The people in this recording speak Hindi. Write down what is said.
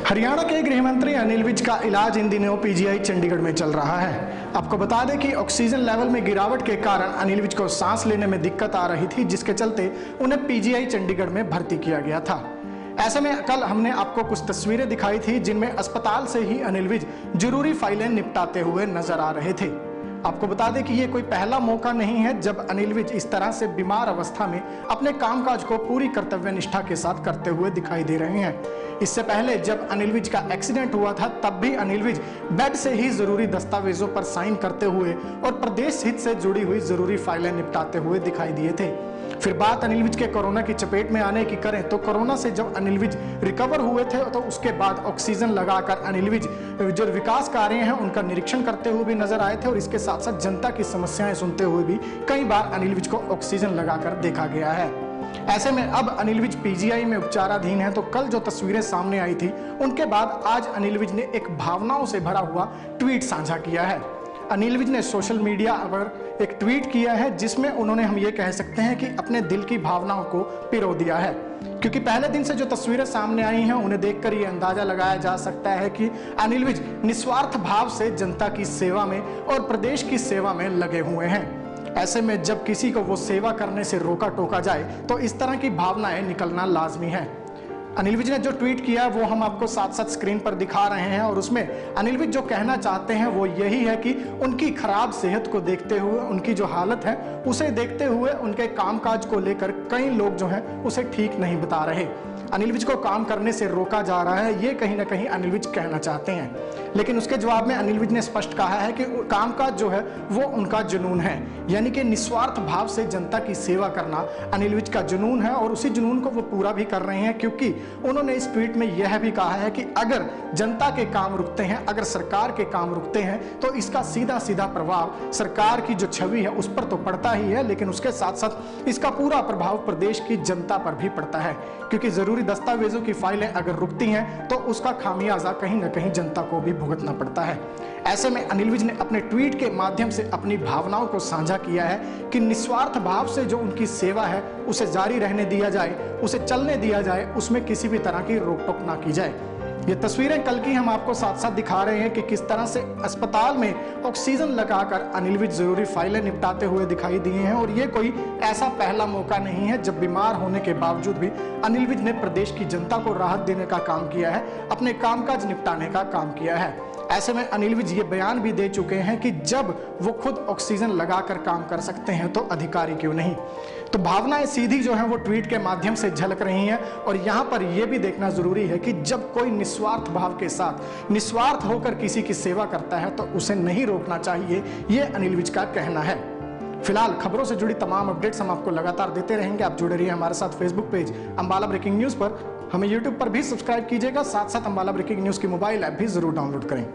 हरियाणा के गृह मंत्री अनिल विज का इलाज इन दिनों पीजीआई चंडीगढ़ में चल रहा है। आपको बता दें कि ऑक्सीजन लेवल में गिरावट के कारण अनिल विज को सांस लेने में दिक्कत आ रही थी, जिसके चलते उन्हें पीजीआई चंडीगढ़ में भर्ती किया गया था। ऐसे में कल हमने आपको कुछ तस्वीरें दिखाई थी जिनमें अस्पताल से ही अनिल विज जरूरी फाइलें निपटाते हुए नजर आ रहे थे। आपको बता दें कि ये कोई पहला मौका नहीं है जब अनिल विज इस तरह से बीमार अवस्था में अपने कामकाज को पूरी कर्तव्य निष्ठा के साथ करते हुए दिखाई दे रहे हैं। इससे पहले जब अनिल विज का एक्सीडेंट हुआ था तब भी अनिल विज बेड से ही जरूरी दस्तावेजों पर साइन करते हुए और प्रदेश हित से जुड़ी हुई जरूरी फाइलें निपटाते हुए दिखाई दिए थे। फिर बात अनिल विज के कोरोना की चपेट में आने की करें तो कोरोना से जब अनिल विज रिकवर हुए थे तो उसके बाद ऑक्सीजन लगाकर अनिल विज जो विकास कार्य हैं उनका निरीक्षण करते हुए भी नजर आए थे और इसके साथ साथ जनता की समस्याएं सुनते हुए भी कई बार अनिल विज को ऑक्सीजन लगाकर देखा गया है। ऐसे में अब अनिल विज पीजीआई में उपचाराधीन है, तो कल जो तस्वीरें सामने आई थी उनके बाद आज अनिल विज ने एक भावनाओं से भरा हुआ ट्वीट साझा किया है। अनिल विज ने सोशल मीडिया पर एक ट्वीट किया है जिसमें उन्होंने हम ये कह सकते हैं कि अपने दिल की भावनाओं को पिरो दिया है, क्योंकि पहले दिन से जो तस्वीरें सामने आई हैं उन्हें देखकर ये अंदाजा लगाया जा सकता है कि अनिल विज निस्वार्थ भाव से जनता की सेवा में और प्रदेश की सेवा में लगे हुए हैं। ऐसे में जब किसी को वो सेवा करने से रोका टोका जाए तो इस तरह की भावनाएं निकलना लाजमी है। अनिल विज ने जो ट्वीट किया वो हम आपको साथ साथ स्क्रीन पर दिखा रहे हैं और उसमें अनिल विज जो कहना चाहते हैं वो यही है कि उनकी खराब सेहत को देखते हुए, उनकी जो हालत है उसे देखते हुए उनके कामकाज को लेकर कई लोग जो हैं उसे ठीक नहीं बता रहे। अनिल विज को काम करने से रोका जा रहा है, ये कहीं ना कहीं अनिल विज कहना चाहते हैं, लेकिन उसके जवाब में अनिल विज ने स्पष्ट कहा है कि कामकाज जो है वो उनका जुनून है, यानी कि निस्वार्थ भाव से जनता की सेवा करना अनिल विज का जुनून है और उसी जुनून को वो पूरा भी कर रहे हैं, क्योंकि उन्होंने इस ट्वीट में यह भी कहा है कि अगर जनता के काम रुकते हैं, अगर सरकार के काम रुकते हैं तो इसका सीधा सीधा प्रभाव सरकार की जो छवि है उस पर तो पड़ता ही है, लेकिन उसके साथ साथ इसका पूरा प्रभाव प्रदेश की जनता पर भी पड़ता है, क्योंकि जरूरी दस्तावेजों की फाइलें अगर रुकती हैं तो उसका खामियाजा कहीं ना कहीं जनता को भी भुगतना पड़ता है। ऐसे में अनिल विज ने अपने ट्वीट के माध्यम से अपनी भावनाओं को साझा किया है कि निस्वार्थ भाव से जो उनकी सेवा है उसे जारी रहने दिया जाए, उसे चलने दिया जाए, उसमें किसी भी तरह की रोक टोक ना की जाए। ये तस्वीरें कल की हम आपको साथ साथ दिखा रहे हैं कि किस तरह से अस्पताल में ऑक्सीजन लगाकर अनिल विज जरूरी फाइलें निपटाते हुए दिखाई दिए हैं और ये कोई ऐसा पहला मौका नहीं है जब बीमार होने के बावजूद भी अनिल विज ने प्रदेश की जनता को राहत देने का काम किया है, अपने कामकाज निपटाने का काम किया है। ऐसे में अनिल विज ये बयान भी दे चुके हैं कि जब वो खुद ऑक्सीजन लगाकर काम कर सकते हैं तो अधिकारी क्यों नहीं। तो भावनाएं सीधी जो हैं वो ट्वीट के माध्यम से झलक रही हैं और यहाँ पर यह भी देखना जरूरी है कि जब कोई निस्वार्थ भाव के साथ निस्वार्थ होकर किसी की सेवा करता है तो उसे नहीं रोकना चाहिए, ये अनिल विज का कहना है। फिलहाल खबरों से जुड़ी तमाम अपडेट्स हम आपको लगातार देते रहेंगे। आप जुड़े रहिए हमारे साथ Facebook page Ambala breaking news पर, हमें यूट्यूब पर भी सब्सक्राइब कीजिएगा, साथ साथ अंबाला ब्रेकिंग न्यूज की मोबाइल ऐप भी जरूर डाउनलोड करें।